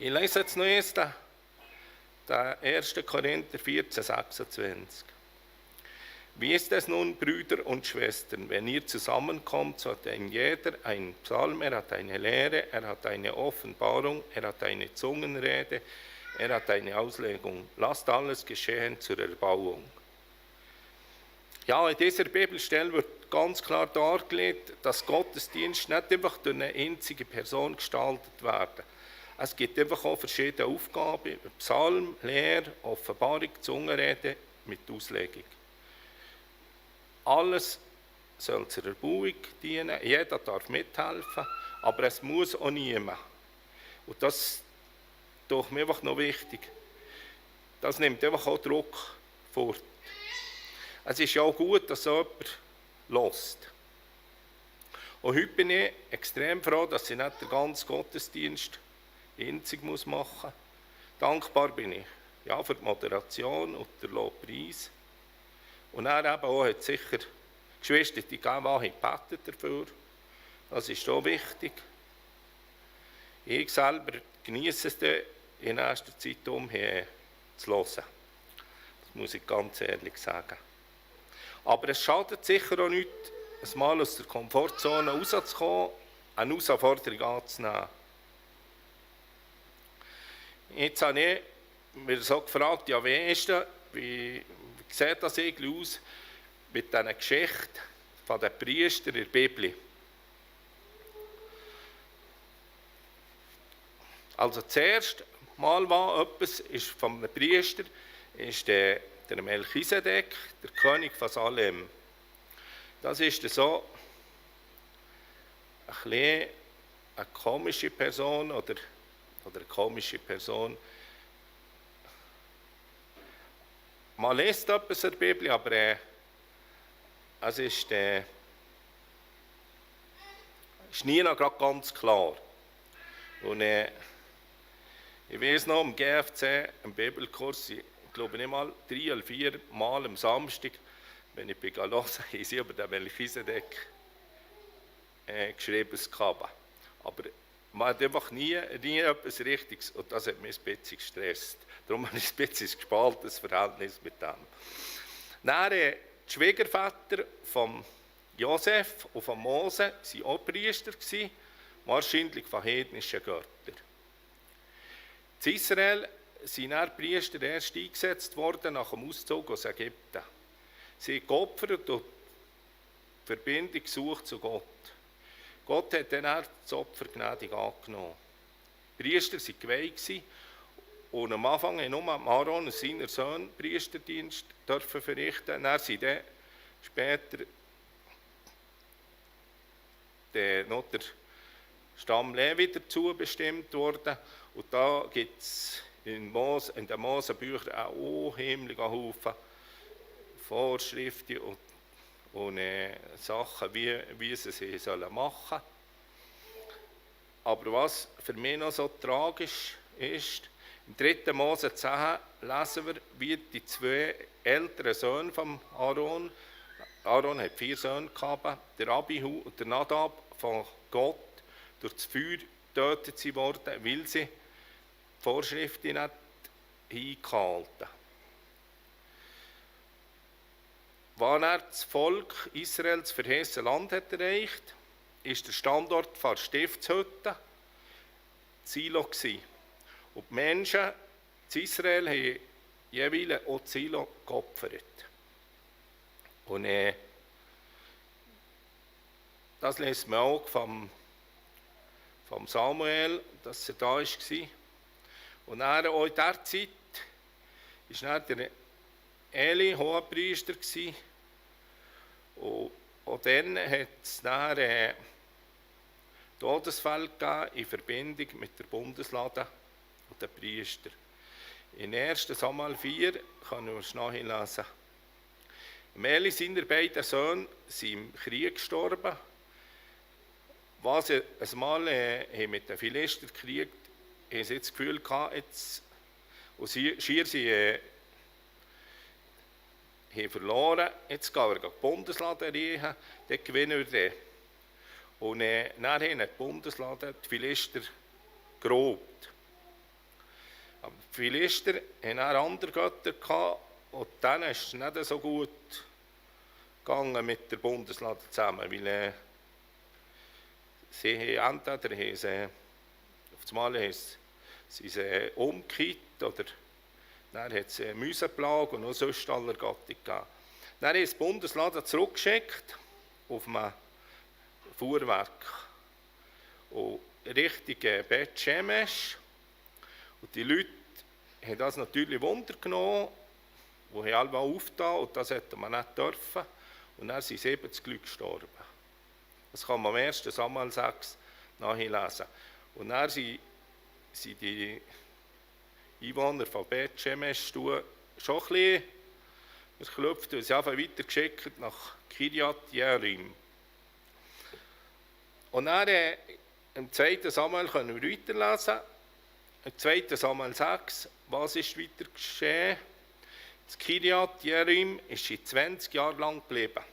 Ich lese jetzt noch erst den 1. Korinther 14, 26. Wie ist es nun, Brüder und Schwestern, wenn ihr zusammenkommt, so hat ein jeder einen Psalm, er hat eine Lehre, er hat eine Offenbarung, er hat eine Zungenrede, er hat eine Auslegung. Lasst alles geschehen zur Erbauung. Ja, in dieser Bibelstelle wird ganz klar dargelegt, dass Gottesdienst nicht einfach durch eine einzige Person gestaltet werden. Es gibt einfach auch verschiedene Aufgaben: Psalm, Lehre, Offenbarung, Zungenrede mit Auslegung. Alles soll zur Erbauung dienen, jeder darf mithelfen, aber es muss auch niemand. Und das ist doch mir einfach noch wichtig. Das nimmt einfach auch Druck fort. Es ist ja auch gut, dass so jemand hört. Und heute bin ich extrem froh, dass ich nicht den ganzen Gottesdienst einzig machen muss. Dankbar bin ich für die Moderation und den Lobpreis. Und er eben auch hat sicher Geschwister, die haben gebetet dafür. Das ist so wichtig. Ich selber genieße es dann in nächster Zeit zu hören. Das muss ich ganz ehrlich sagen. Aber es schadet sicher auch nicht, einmal aus der Komfortzone rauszukommen, eine Herausforderung anzunehmen. Jetzt habe ich mir so gefragt, ja, wie sieht das eigentlich aus mit dieser Geschichte von den Priestern in der Bibel? Also zuerst mal war etwas ist von einem Priester, ist der Melchisedek, der König von Salem. Das ist so eine komische Person oder eine komische Person. Man liest etwas in der Bibel, aber es ist nie noch ganz klar. Und ich weiß noch, im GFC, im Bibelkurs, ich glaube nicht mal 3 oder 4 Mal am Samstag, wenn ich hören habe sie über den Melchisedek geschrieben. Aber man hat einfach nie etwas Richtiges, und das hat mich ein bisschen gestresst. Darum habe ich ein bisschen gespaltenes Verhältnis mit dem. Dann, die Schwiegerväter von Josef und von Mose waren auch Priester, wahrscheinlich von heidnischen Göttern. In Israel sind dann Priester erst eingesetzt worden nach dem Auszug aus Ägypten. Sie haben geopfert und die Verbindung gesucht zu Gott. Gott hat dann das Opfer gnädig angenommen. Die Priester waren geweiht und am Anfang haben nur Aaron und seine Söhne Priesterdienst verrichten. Dann sind dann später noch der Stamm Levi dazu bestimmt worden. Und da gibt es in den Mosebüchern auch unheimliche Haufen Vorschriften und Sachen, wie sie machen sollen. Aber was für mich noch so tragisch ist, im 3. Mose 10 lesen wir, wie die 2 älteren Söhne von Aaron hat 4 Söhne gehabt, der Abihu und der Nadab, von Gott durch das Feuer getötet worden, weil sie die Vorschriften nicht eingehalten. Als er das Volk Israel das verheißene Land hat erreicht, ist der Standort der Stiftshütte Silo gewesen. Und die Menschen in Israel haben jeweils auch Silo geopfert. Und das liest man auch vom Samuel, dass er da war. Und dann, auch in dieser Zeit war der Eli Hohepriester. Und auch dann hat es Todesfälle gegeben in Verbindung mit der Bundeslade und den Priestern. In 1. Samuel 4 können wir es nachlesen. Eli, seine beiden Söhne, sind im Krieg gestorben. Was sie einmal mit den Philistern gekriegt haben, sie das Gefühl gehabt, und schier sie haben verloren, jetzt gehen wir die Bundeslade rein, dann gewinnen wir. Und dann haben die Bundeslade die Philister geraubt. Aber die Philister hatten auch andere Götter gehabt, und dann ist es nicht so gut gegangen mit der Bundeslade zusammen, weil sie haben entweder auf einmal sind sie umgekehrt, oder dann hat es Mäuseplage und noch sonst aller Gattung gegeben. Dann haben sie die Bundeslade zurückgeschickt auf ein Fuhrwerk und Richtung Beth Shemesh. Und die Leute haben das natürlich Wunder genommen, die haben alle aufgetan, und das hätte man nicht dürfen. Und dann sind 70 Leute gestorben. Das kann man am 1. Samuel 6 nachlesen. Und dann sind die Einwohner von Beth Shemesh schon ein bisschen verklopft, weil sie einfach weitergeschickt nach Kirjat Jearim. Und dann im 2. Samuel können wir weiterlesen. Im 2. Samuel 6, was ist weiter geschehen? Das Kirjat Jearim ist 20 Jahre lang geblieben.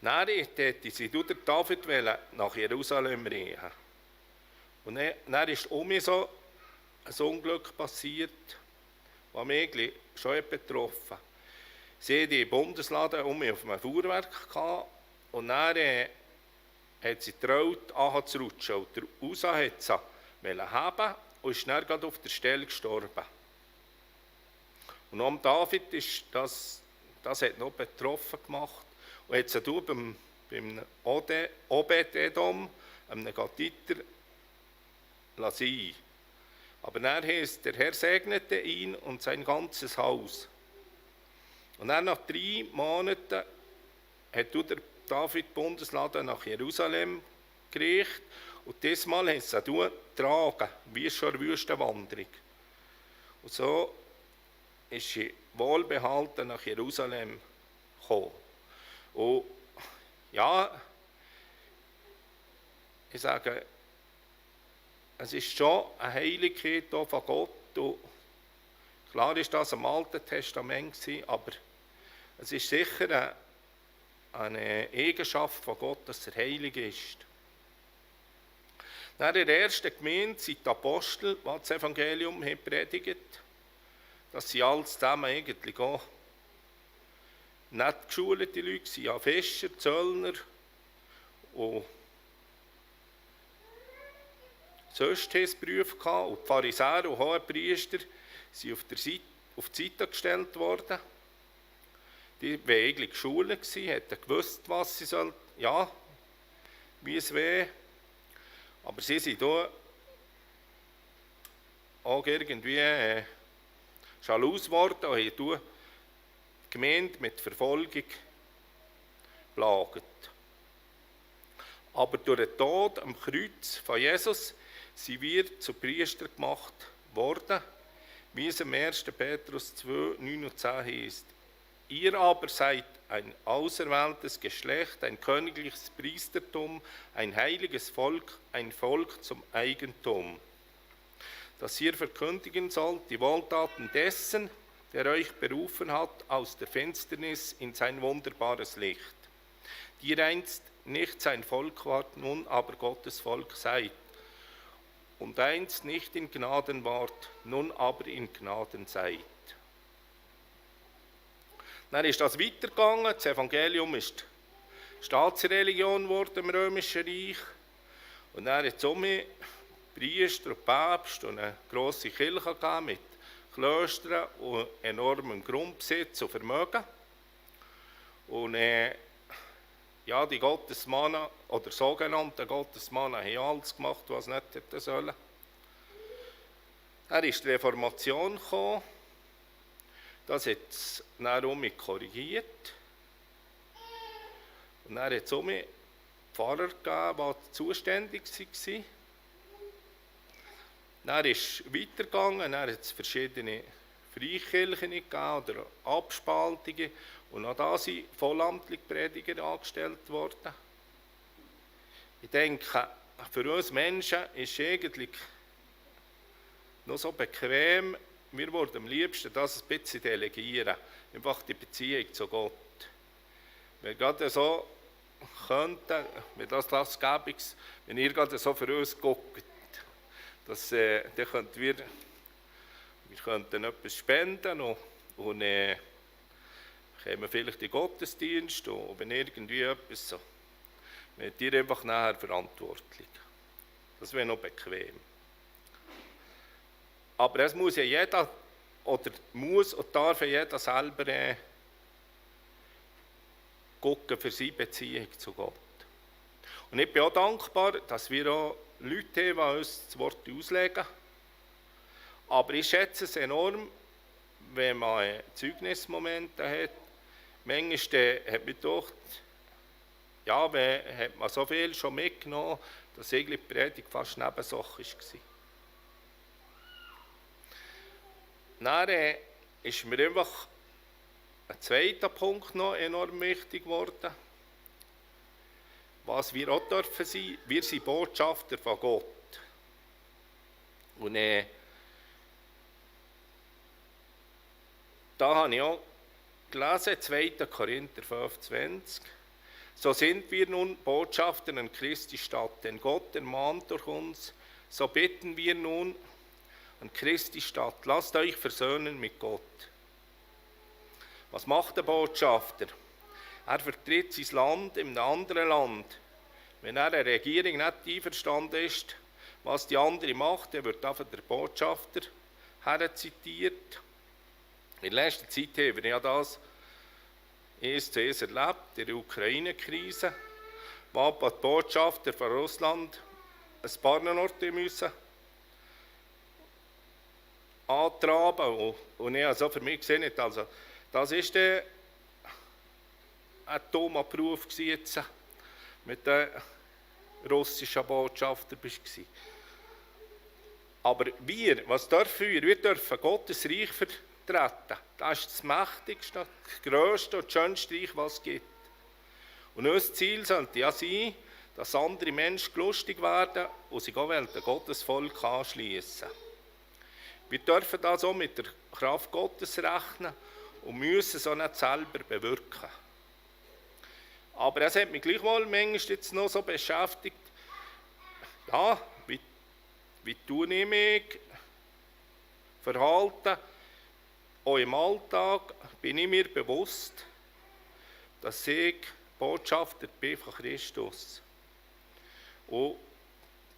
Dann hätte sie durch David nach Jerusalem reisen. Und dann ist so ein Unglück passiert, das mich schon betroffen hat. Sie hatten die Bundeslade auf einem Fuhrwerk gehabt, und dann hat sie getraut, anzurutschen. Und der Usa hat sie haben und ist dann gerade auf der Stelle gestorben. Und am David ist das hat noch betroffen gemacht, und hat sie beim Obed-Edom, einem Gatiter, sein. Aber dann heisst, der Herr segnete ihn und sein ganzes Haus. Und dann nach 3 Monaten hat der David die Bundeslade nach Jerusalem gerichtet, und diesmal hat sie getragen, wie schon eine Wüstenwanderung. Und so ist sie wohlbehalten nach Jerusalem gekommen. Und ja, ich sage, es ist schon eine Heiligkeit von Gott. Und klar ist das im Alten Testament, aber es ist sicher eine Eigenschaft von Gott, dass er heilig ist. In der ersten Gemeinde sind die Apostel, die das Evangelium haben predigt. Das sind alles zusammen eigentlich auch nicht geschulte Leute, sie waren Fischer, Zöllner und sonst haben sie Berufe gehabt. Und die Pharisäer und Hohenpriester sind auf die Seite gestellt worden. Die waren eigentlich geschult, hätten gewusst, was sie sollen, ja, wie es wäre. Aber sie sind hier auch irgendwie schalus geworden und haben die Gemeinde mit Verfolgung plagt. Aber durch den Tod am Kreuz von Jesus sind wir zu Priester gemacht worden, wie es im 1. Petrus 2, 9 und 10 heißt. Ihr aber seid ein auserwähltes Geschlecht, ein königliches Priestertum, ein heiliges Volk, ein Volk zum Eigentum, dass ihr verkündigen sollt die Wohltaten dessen, der euch berufen hat aus der Finsternis in sein wunderbares Licht. Die ihr einst nicht sein Volk wart, nun aber Gottes Volk seid. Und einst nicht in Gnaden wart, nun aber in Gnaden seid. Dann ist das weitergegangen. Das Evangelium ist Staatsreligion geworden im Römischen Reich. Und dann hat es Priester und Päpst und eine grosse Kirche gegeben mit Klöstern und enormem Grundbesitz und Vermögen. Und ja, die Gottesmannen oder sogenannten Gottesmannen haben alles gemacht, was nicht hätten sollen. Dann ist die Reformation gekommen. Das hat es dann korrigiert. Und dann hat es Pfarrer gegeben, die zuständig waren. Dann ist es weitergegangen, dann hat es verschiedene Freikirchen gegeben oder Abspaltungen. Und auch da sind vollamtliche Prediger angestellt worden. Ich denke, für uns Menschen ist es eigentlich noch so bequem, wir würden am liebsten das ein bisschen delegieren, einfach die Beziehung zu Gott. Wir gerade so könnten, wenn das gäbe, wenn ihr gerade so für uns guckt, Dann könnten wir könnten etwas spenden und kämen vielleicht in den Gottesdienst und wenn irgendwie etwas so. Nehmt ihr einfach nachher Verantwortung. Das wäre noch bequem. Aber es muss ja jeder, oder muss und darf ja jeder selber gucken für seine Beziehung zu Gott. Und ich bin auch dankbar, dass wir auch Leute haben, die uns das Wort auslegen. Aber ich schätze es enorm, wenn man Zeugnismomente hat. Manchmal hat man gedacht, ja, hat man so viel schon mitgenommen, dass eigentlich die Predigt fast Nebensache war. Dann ist mir einfach ein zweiter Punkt noch enorm wichtig geworden. Was wir auch dürfen sein, wir sind Botschafter von Gott. Und da habe ich auch gelesen, 2. Korinther 5,20. So sind wir nun Botschafter an Christi Stadt, denn Gott ermahnt durch uns. So bitten wir nun an Christi Stadt, lasst euch versöhnen mit Gott. Was macht der Botschafter? Er vertritt sein Land in einem anderen Land. Wenn er eine Regierung nicht einverstanden ist, was die andere macht, dann wird einfach der Botschafter herzitiert. In letzter Zeit haben wir ja das erst erlebt, in der Ukraine-Krise, wo die Botschafter von Russland ein paar Orte müssen antraben. Und ich also für mich gesehen, also, das war ein dummer Beruf jetzt mit den russischen Botschaftern. Aber was dürfen wir? Wir dürfen Gottes Reich vertreten. Das ist das mächtigste, das grösste und das schönste Reich, was es gibt. Und unser Ziel sollte ja sein, dass andere Menschen lustig werden und sich auch dem Gottesvolk anschliessen. Wir dürfen das auch mit der Kraft Gottes rechnen und müssen es auch nicht selber bewirken. Aber es hat mich gleichwohl manchmal jetzt noch so beschäftigt, ja, wie tue ich mich verhalten? Auch im Alltag bin ich mir bewusst, dass ich Botschafter bin von Christus. Und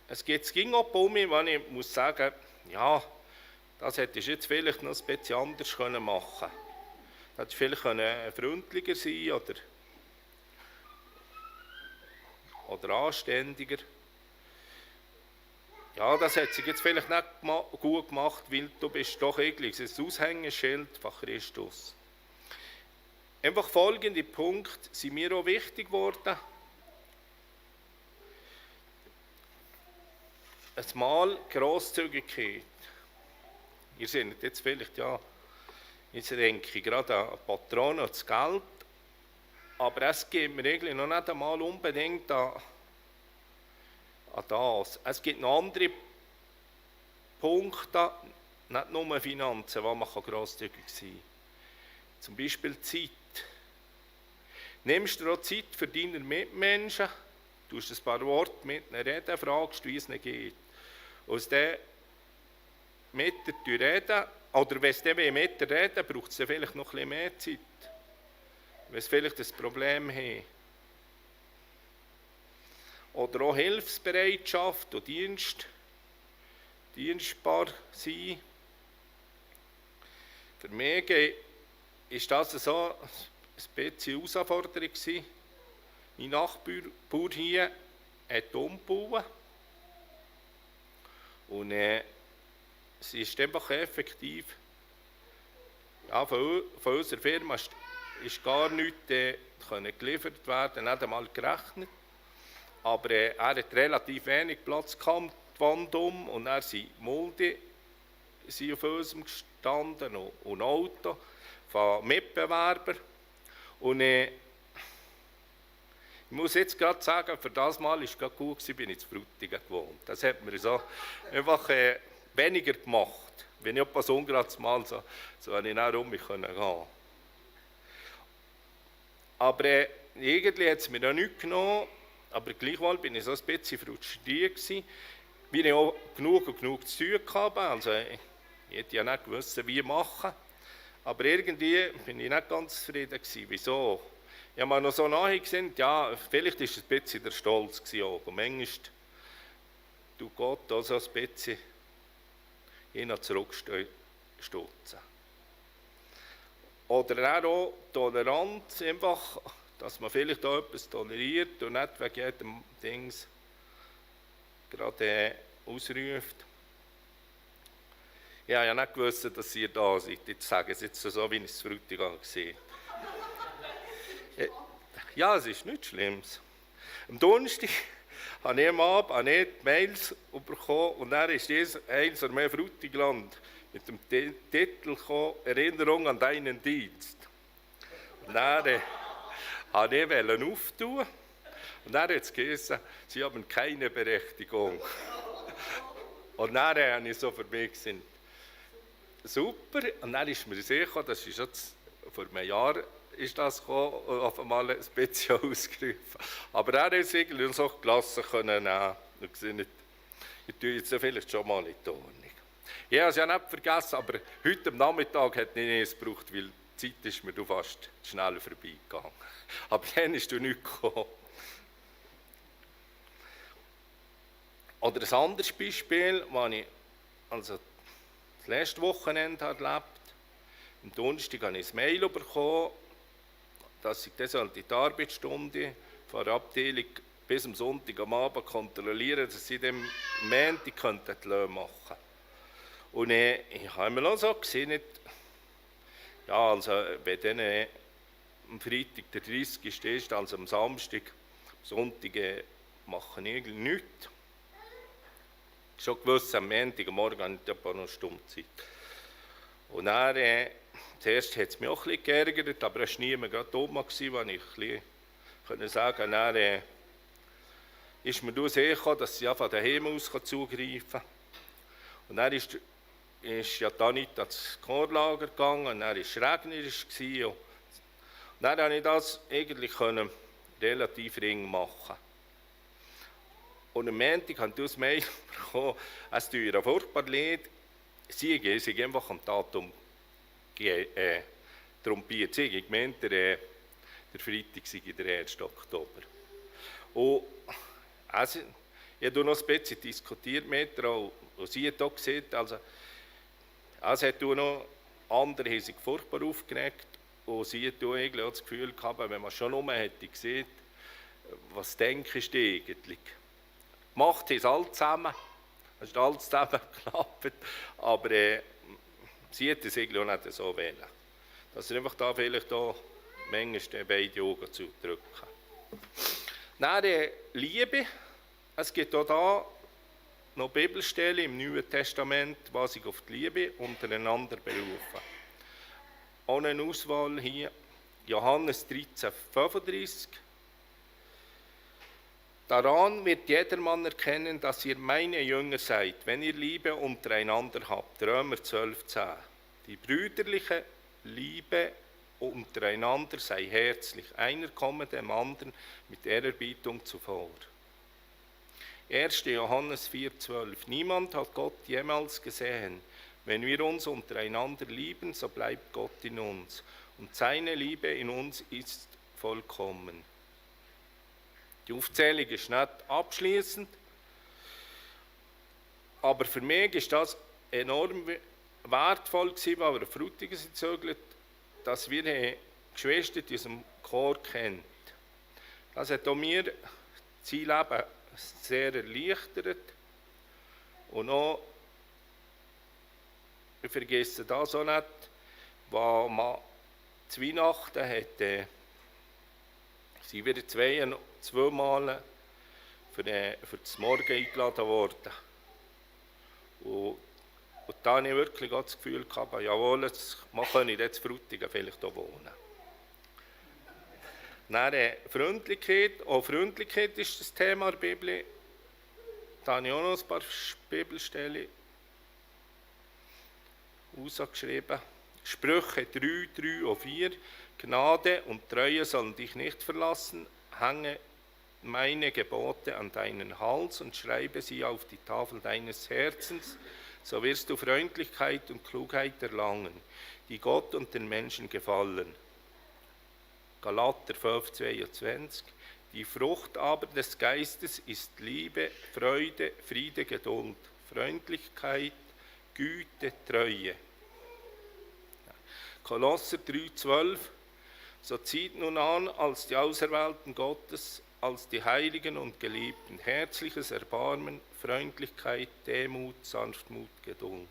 es ging auch um mich, wenn ich muss sagen, ja, das hättest du jetzt vielleicht noch ein bisschen anders machen können. Das hätte vielleicht freundlicher sein oder anständiger. Ja, das hat sich jetzt vielleicht nicht gut gemacht, weil du bist doch eigentlich ein Aushängeschild von Christus. Einfach folgende Punkte sind mir auch wichtig geworden. Einmal Grosszügigkeit. Ihr seht jetzt vielleicht, ja, jetzt denke ich gerade an Patronen und das Geld, aber es geht mir eigentlich noch nicht einmal unbedingt an das. Es gibt noch andere Punkte, nicht nur Finanzen, wo man grosszügig sein kann. Zum Beispiel Zeit. Nimmst du auch Zeit für deine Mitmenschen, tust ein paar Worte mit ihnen reden, fragst, wie es ihnen geht. Aus dem mit dir reden, oder wenn sie mit dir reden, braucht es vielleicht noch ein bisschen mehr Zeit, wenn sie vielleicht ein Problem haben. Oder auch Hilfsbereitschaft und dienstbar sein. Für mich war das so ein bisschen Herausforderung gewesen. Mein Nachbar hier hat umgebaut. Und es ist einfach effektiv, ja, von unserer Firma ist gar nichts geliefert werden, nicht einmal gerechnet. Aber er hat relativ wenig Platz gehabt, die Wand und er sind Mulde auf uns gestanden und Auto von Mitbewerbern. Und ich muss jetzt gerade sagen, für das Mal war es gerade gut, bin ich in Frutigen gewohnt. Das hat mir so einfach weniger gemacht. Wenn ich etwas ungerades Mal so konnte ich auch um mich gehen. Aber irgendwie hat es mir noch nichts genommen. Aber gleichwohl bin ich so ein bisschen frustriert gewesen. Wie ich auch genug zu tun hatte, also ich hätte ja nicht gewusst, wie machen. Aber irgendwie bin ich nicht ganz zufrieden gewesen. Wieso? Ich habe mir noch so nachgesehen, ja, vielleicht war es ein bisschen der Stolz auch. Und manchmal tut Gott auch so ein bisschen hin und zurückstutzen. Oder auch Toleranz, einfach, dass man vielleicht auch etwas toleriert und nicht wegen jedem Dings gerade ausruft. Ich habe ja nicht gewusst, dass ihr da seid. Ich sage es jetzt so, wie ich es Frutigen gesehen habe. Ja, es ist nichts Schlimmes. Am Donnerstag habe ich am Abend die Mails bekommen und dann ist eins oder mehr Frutigland mit dem Titel gekommen, Erinnerung an deinen Dienst. Und dann wollte ich auftun und dann hat es geheißen, sie haben keine Berechtigung. Und dann habe ich so für mich gesagt, super, und dann ist mir sicher, das ist jetzt vor einem Jahr ist das gekommen, auf einmal ein bisschen ausgerufen. Aber er hat es irgendwie so gelassen können nehmen und gesagt, ich tue jetzt vielleicht schon mal in die Ordnung. Ich habe es ja nicht vergessen, aber heute am Nachmittag hat es nicht gebraucht, weil die Zeit ist mir fast schnell vorbeigegangen. Aber dann ist nicht gekommen. Oder ein anderes Beispiel, das ich das letzte Wochenende erlebt habe. Am Donnerstag habe ich ein Mail bekommen, dass ich das in die Arbeitsstunde von der Abteilung bis am Sonntag am Abend kontrollieren, dass sie dem Montag die Löhne machen könnten. Und ich habe mir auch so gesehen, ja, also wenn dann am Freitag der 30. ist, also am Samstag, am Sonntag mache ich nichts. Schon gewusst, am Montag, am Morgen habe ich ein paar Stunden Zeit. Und dann, zuerst hat es mich auch ein bisschen geärgert, aber es war niemand gerade oben, wo ich ein bisschen sagen konnte, dann ist mir durchsehen gekommen, dass sie von daheim aus zugreifen kann. Und dann ist ja Anita ins Chorlager gegangen, und dann war es regnerisch. Und dann konnte ich das eigentlich relativ ring machen. Und am Montag habe ich das Mail bekommen, es tut ihr furchtbar leid, sie einfach am Datum trompiert. Ich meinte, der Freitag sei der 1. Oktober. Und also, ich habe noch ein bisschen diskutiert mit ihr, und sie hat auch gesehen, also es hat auch noch andere, die sich furchtbar aufgeregt, und sie hat auch eigentlich auch das Gefühl gehabt, wenn man schon hätte gesehen, was denkst du eigentlich? Gemacht haben es alle zusammen, es ist alles zusammen geklappt, aber sie hat es eigentlich auch nicht so wählen. Dass er einfach da vielleicht auch manchmal beide Augen zudrücken. Dann Liebe. Es gibt auch da noch Bibelstellen im Neuen Testament, die sich auf die Liebe untereinander berufen. Auch eine Auswahl hier, Johannes 13, 35. Daran wird jedermann erkennen, dass ihr meine Jünger seid, wenn ihr Liebe untereinander habt. Römer 12, 10. Die brüderliche Liebe untereinander sei herzlich. Einer komme dem anderen mit Ehrerbietung zuvor. 1. Johannes 4, 12. Niemand hat Gott jemals gesehen. Wenn wir uns untereinander lieben, so bleibt Gott in uns. Und seine Liebe in uns ist vollkommen. Die Aufzählung ist nicht abschließend, aber für mich ist das enorm wertvoll gewesen, weil wir Frutigen sind zögert, dass wir Geschwister in unserem Chor kennt. Das hat auch mir das Leben sehr erleichtert. Und auch, ich vergesse das auch nicht, was man zu Weihnachten hat, sind wir zweimal für das Morgen eingeladen worden. Und da habe ich wirklich das Gefühl gehabt, jawohl, man könnte jetzt in Frutigen vielleicht auch wohnen. Dann Freundlichkeit. Auch Freundlichkeit ist das Thema der Bibel. Da habe ich auch noch ein paar Bibelstellen rausgeschrieben. Sprüche 3, 3 und 4. Gnade und Treue sollen dich nicht verlassen. Hänge meine Gebote an deinen Hals und schreibe sie auf die Tafel deines Herzens, so wirst du Freundlichkeit und Klugheit erlangen, die Gott und den Menschen gefallen. Galater 5,22. Die Frucht aber des Geistes ist Liebe, Freude, Friede, Geduld, Freundlichkeit, Güte, Treue. Kolosser 3,12. So zieht nun an, als die Auserwählten Gottes, als die Heiligen und Geliebten, herzliches Erbarmen, Freundlichkeit, Demut, Sanftmut, Geduld.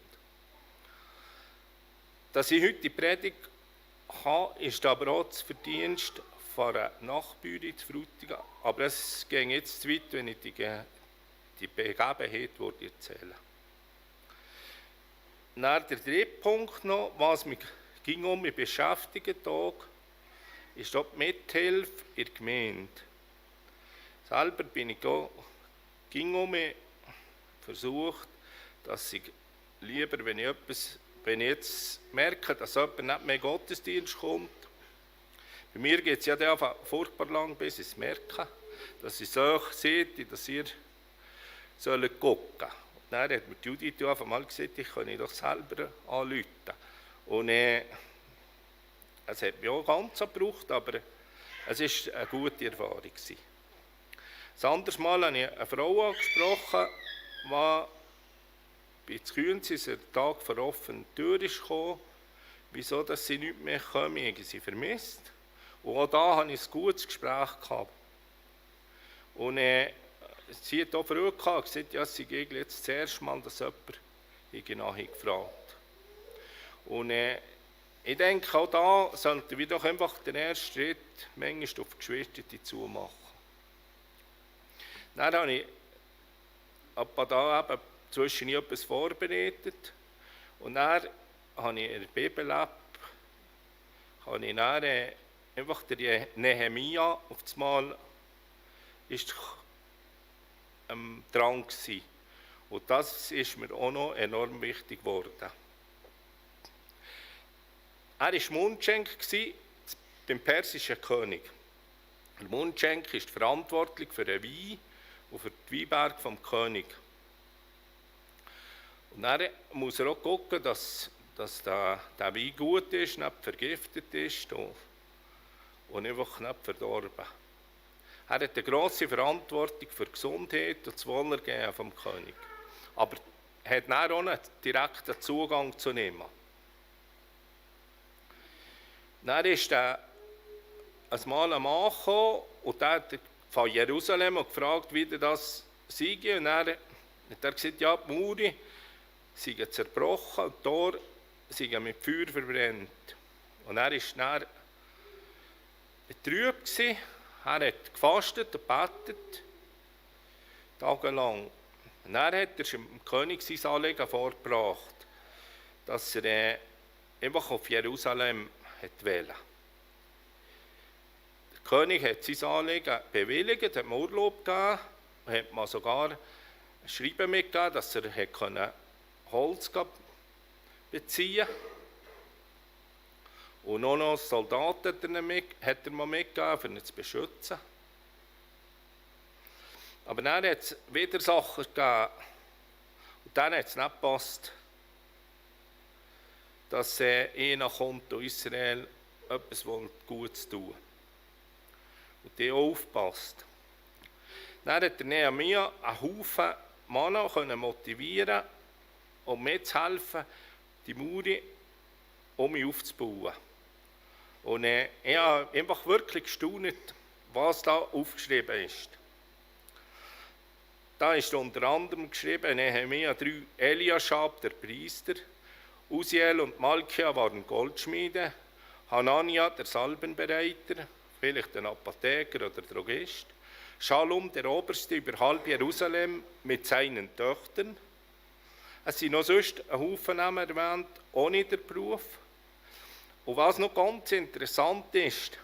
Dass ich heute die Predigt habe, ist aber auch das Verdienst von einer Nachbürin zu Frutigen. Aber es ging jetzt zu weit, wenn ich die Begebenheit erzählen. Dann der dritte Punkt noch, was mich beschäftigt Tag, ist auch die Mithilfe in der Gemeinde. Selber bin ich auch versucht, dass ich lieber, wenn ich jetzt merke, dass jemand nicht mehr in den Gottesdienst kommt, bei mir geht es ja dann furchtbar lang, bis ich es merke, dass ich euch sehe, dass ihr gucken sollt. Dann hat mir Judith einfach mal gesagt, ich kann doch selber anrufen. Und es hat mich auch ganz gebraucht, aber es war eine gute Erfahrung. Ein anderes Mal habe ich eine Frau angesprochen, die bei Kühns ein Tag vor offener Tür kam, wieso dass sie nicht mehr kommen, ich habe sie vermisst. Und auch da hatte ich ein gutes Gespräch gehabt. Und sie hat auch früh gesagt, ja, sie ging jetzt das erste Mal, dass jemand nachgefragt. Und ich denke, auch da sollten wir doch einfach den ersten Schritt manchmal auf die Geschwister zumachen. Dann habe ich da eben zwischen etwas vorbereitet. Und dann habe ich in der Bibel-App einfach der Nehemia auf das Mal dran gewesen. Und das ist mir auch noch enorm wichtig geworden. Er war Mundschenk beim persischen König. Der Mundschenk ist verantwortlich für den Wein und für die Weinberge vom König. Und dann muss er auch gucken, dass der Wein gut ist, nicht vergiftet ist und einfach nicht verdorben. Er hat eine grosse Verantwortung für die Gesundheit und das Wohlergehen vom König. Aber er hat dann auch einen direkten Zugang zu nehmen. Dann ist er einmal ein Mann gekommen und der hat von Jerusalem und gefragt, wie das sei. Und dann hat er gesagt, ja, die Mauern seien zerbrochen und die Tore seien mit Feuer verbrannt. Und er war dann betrübt. Er hat gefastet und gebetet, tagelang. Und dann hat er dem König sein Anliegen vorgebracht, dass er einfach auf Jerusalem wählen. Der König hat sein Anliegen bewilligt, hat ihm Urlaub gegeben, hat mir sogar ein Schreiben mitgegeben, dass er Holz beziehen konnte. Und noch Soldaten hat er mir mitgegeben, um ihn zu beschützen. Aber dann hat es wieder Sachen gegeben. Und dann hat es nicht gepasst, dass einer kommt aus Israel etwas Gutes tun. Und der aufpasst. Dann hat der Nehemia einen Haufen Männer motivieren, um mitzuhelfen, die Mauer um mich aufzubauen. Und ich habe einfach wirklich gestaunt, was da aufgeschrieben ist. Da ist unter anderem geschrieben, Nehemia 3, Eliaschab, der Priester, Uziel und Malkia waren Goldschmiede, Hanania, der Salbenbereiter, vielleicht ein Apotheker oder Drogist, Schalum, der Oberste über halb Jerusalem mit seinen Töchtern. Es sind noch sonst ein Haufen Namen erwähnt, ohne den Beruf. Und was noch ganz interessant ist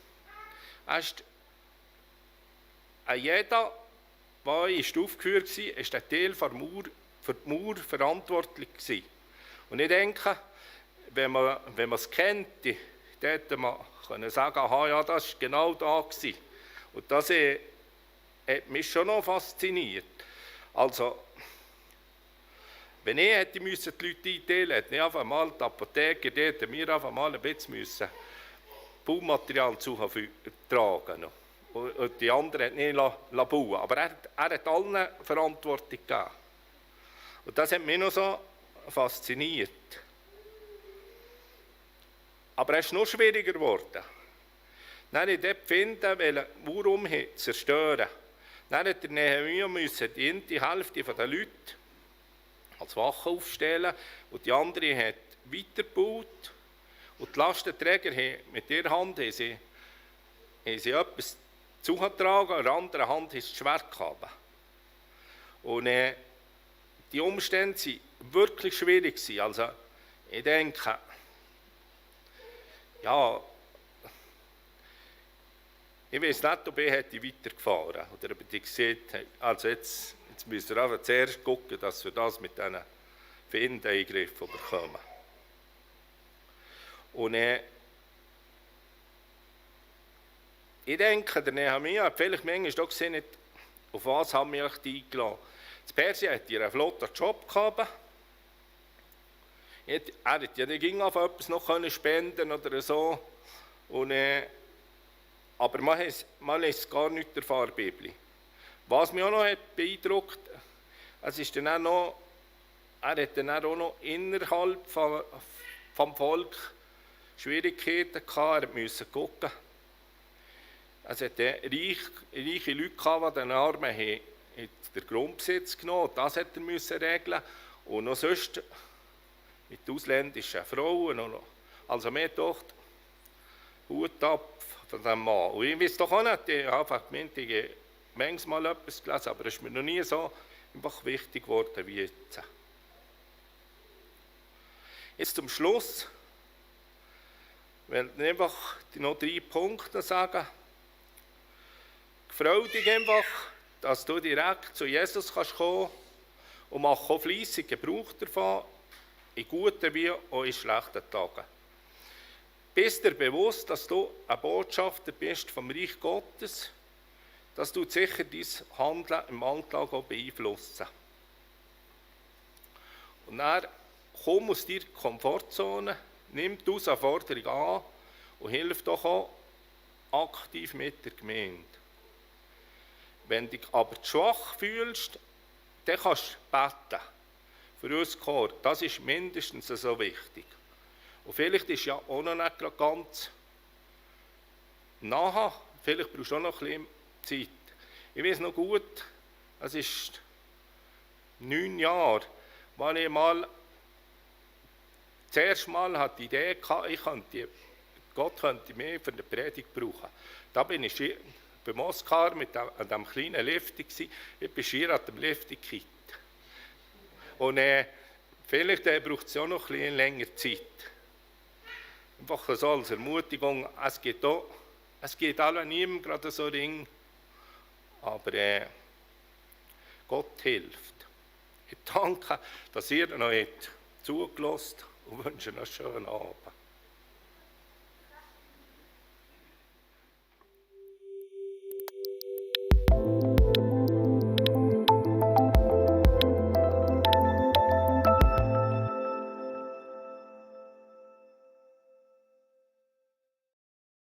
jeder, der aufgeführt war, ist ein Teil für die Mauer verantwortlich gewesen. Und ich denke, wenn man es kennt, dann hätte man sagen, aha, ja, das war genau da gewesen. Und das hat mich schon noch fasziniert. Also, wenn ich hätte die Leute einteilen, hätte ich einfach mal die Apotheker, die hätten mir einfach mal ein bisschen Baumaterial tragen und die anderen hat nicht bauen. Aber er hat allen Verantwortung gegeben. Und das hat mich noch so fasziniert. Aber es ist noch schwieriger geworden. Dann musste ich dort finden, welchen Mauer zerstören. Dann musste der Nehemia die eine Hälfte der Leute als Wache aufstellen und die andere hat weitergebaut. Und die Lastenträger haben mit ihrer Hand haben sie etwas zugetragen, an der anderen Hand haben sie das Schwert gehabt. Und die Umstände waren wirklich schwierig. Also, ich denke, ja, ich weiß nicht, ob ich weitergefahren hätte oder ob ich gesagt habe, also jetzt müssen wir einfach zuerst gucken, dass wir das mit diesen Findeingriffen bekommen. Und ich denke, der Nehemia hat vielleicht manchmal auch gesehen, auf was haben wir euch eingeladen. Das Persien hat einen flotten Job gehabt. Er hätte ja nicht etwas noch spenden oder so. Und, aber man ist gar nicht erfahren, Bibel. Was mich auch noch beeindruckt, es ist dann auch noch, er hat dann auch noch innerhalb vom Volk Schwierigkeiten gehabt. Er musste gucken. Es hat reiche Leute gehabt, die den Armen den Grundbesitz genommen haben. Das hat er regeln. Und noch sonst mit ausländischen Frauen. Also mir doch Hut ab von diesem Mann. Und ich weiß doch auch nicht, ich habe einfach gemeint, ich habe manchmal etwas gelesen, aber es ist mir noch nie so einfach wichtig geworden wie jetzt. Jetzt zum Schluss, ich will einfach noch 3 Punkte sagen. Freu dich einfach, dass du direkt zu Jesus kannst kommen und mach auch fleissig Gebrauch davon, in guten wie auch in schlechten Tagen. Bist dir bewusst, dass du ein Botschafter bist vom Reich Gottes, dass du sicher dein Handeln im Alltag auch beeinflussen. Und dann komm aus deiner Komfortzone, nimm die Herausforderung an und hilf doch auch aktiv mit der Gemeinde. Wenn du dich aber schwach fühlst, dann kannst du beten für uns Chor. Das ist mindestens so wichtig. Und vielleicht ist ja auch noch nicht ganz nachher, vielleicht brauchst du auch noch ein bisschen Zeit. Ich weiß noch gut, es ist 9 Jahre, als ich das erste Mal die Idee hatte, Gott könnte mich für eine Predigt brauchen. Da bin ich beim Oskar an diesem kleinen Lifting. Ich bin schier an dem Lifting gekippt. Und vielleicht braucht es auch noch ein bisschen länger Zeit. Einfach so als Ermutigung, es geht alle niemandem gerade so Ring, aber Gott hilft. Ich danke, dass ihr noch zugelassen habt und wünsche einen schönen Abend.